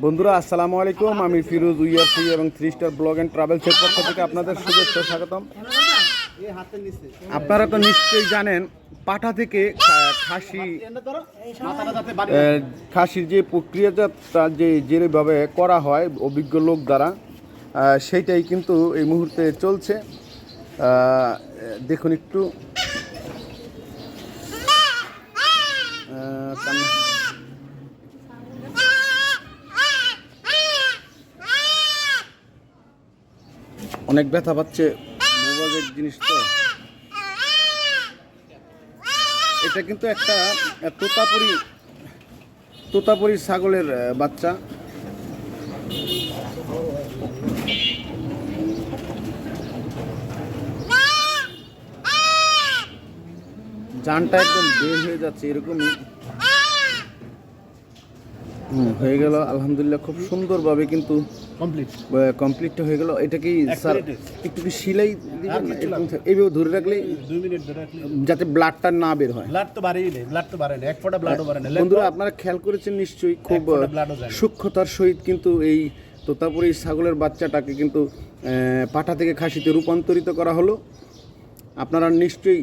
বন্ধুরা আসসালামু আলাইকুম, আমি ফিরোজ উইআরসি এবং 3 স্টার ব্লগ অ্যান্ড ট্রাভেলসের পক্ষ থেকে আপনাদের শুভেচ্ছা স্বাগতম। আপনারা তো নিশ্চয়ই জানেন পাঠা থেকে খাসির যে প্রক্রিয়াজাতটা যেভাবে করা হয় অভিজ্ঞ লোক দ্বারা, সেইটাই কিন্তু এই মুহূর্তে চলছে। দেখুন একটু অনেক ব্যথা পাচ্ছে, মোবাইলের জিনিস তো। এটা কিন্তু একটা তোতাপুরি ছাগলের বাচ্চা। জানটা একদম বের হয়ে যাচ্ছে, এরকমই হয়ে গেল। আলহামদুলিল্লাহ খুব সুন্দরভাবে কিন্তু কমপ্লিটটা হয়ে গেল। এটা কি স্যার একটু কি সিলাই দিবেন? এইভাবে ধরে রাখলে 2 মিনিট ধরে রাখলে যাতে ব্লাডটা না বের হয়। ব্লাড তো বাড়েই নেই, ব্লাড তো বাড়ে না, এক ফোঁটা ব্লাডও বাড়ে না। বন্ধুরা আপনারা খেয়াল করেছেন নিশ্চয়ই, খুব সূক্ষ্মতার সহিত কিন্তু এই তোতাপুরি ছাগলের বাচ্চাটাকে কিন্তু পাঠা থেকে খাসিতে রূপান্তরিত করা হলো। আপনারা নিশ্চয়ই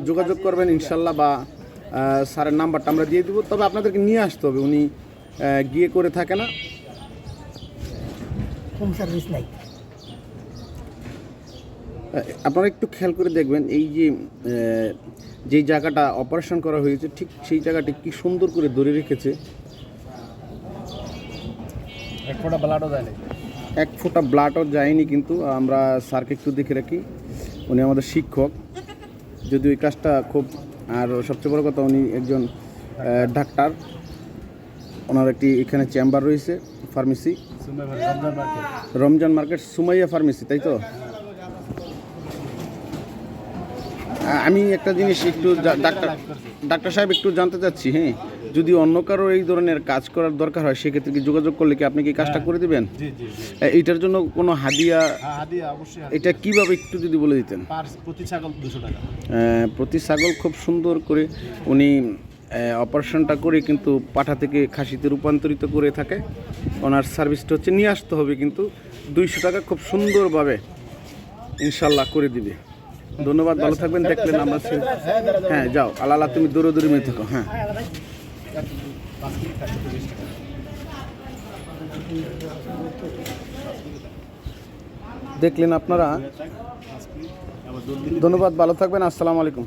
যোগাযোগ করবেন ইনশাল্লাহ, বা স্যারের নাম্বারটা আমরা দিয়ে দেবো। তবে আপনাদেরকে নিয়ে আসতে হবে, উনি গিয়ে করে থাকে না। হোম সার্ভিস নাই। আপনারা একটু খেয়াল করে দেখবেন, এই যে যেই জায়গাটা অপারেশন করা হয়েছে ঠিক সেই জায়গাটি কি সুন্দর করে ধরে রেখেছে। এক ফোঁটা ব্লাডও যায় না, এক ফোঁটা ব্লাডও যায়নি। কিন্তু আমরা স্যারকে একটু দেখে রাখি, উনি আমাদের শিক্ষক, যদিও এই কাজটা খুব, আর সবচেয়ে বড় কথা উনি একজন ডাক্তার। ওনার একটি এখানে চেম্বার রয়েছে, pharmacy, Ramzan market Sumaiya pharmacy, তাই তো? আমি একটা জিনিস একটু ডাক্তার সাহেব একটু জানতে চাচ্ছি, হ্যাঁ, যদি অন্য কারো এই ধরনের কাজ করার দরকার হয় সেক্ষেত্রে কি যোগাযোগ করলে কি আপনি কি কাজটা করে দেবেন? এইটার জন্য কোনো হাদিয়া অবশ্যই। এটা কিভাবে একটু যদি বলে দিতেন। প্রতি ছাগল 200 টাকা। প্রতি ছাগল খুব সুন্দর করে উনি অপারেশনটা করে কিন্তু পাঠা থেকে খাসিতে রূপান্তরিত করে থাকে। ওনার সার্ভিসটা হচ্ছে নিয়ে আসতে হবে, কিন্তু 200 টাকা খুব সুন্দরভাবে ইনশাল্লাহ করে দিবে। ধন্যবাদ, ভালো থাকবেন। দেখলেন আমরা, হ্যাঁ যাও, আল্লাহ তুমি দূরে মেয়ে থাকো। হ্যাঁ, দেখলেন আপনারা। ধন্যবাদ, ভালো থাকবেন। আসসালামু আলাইকুম।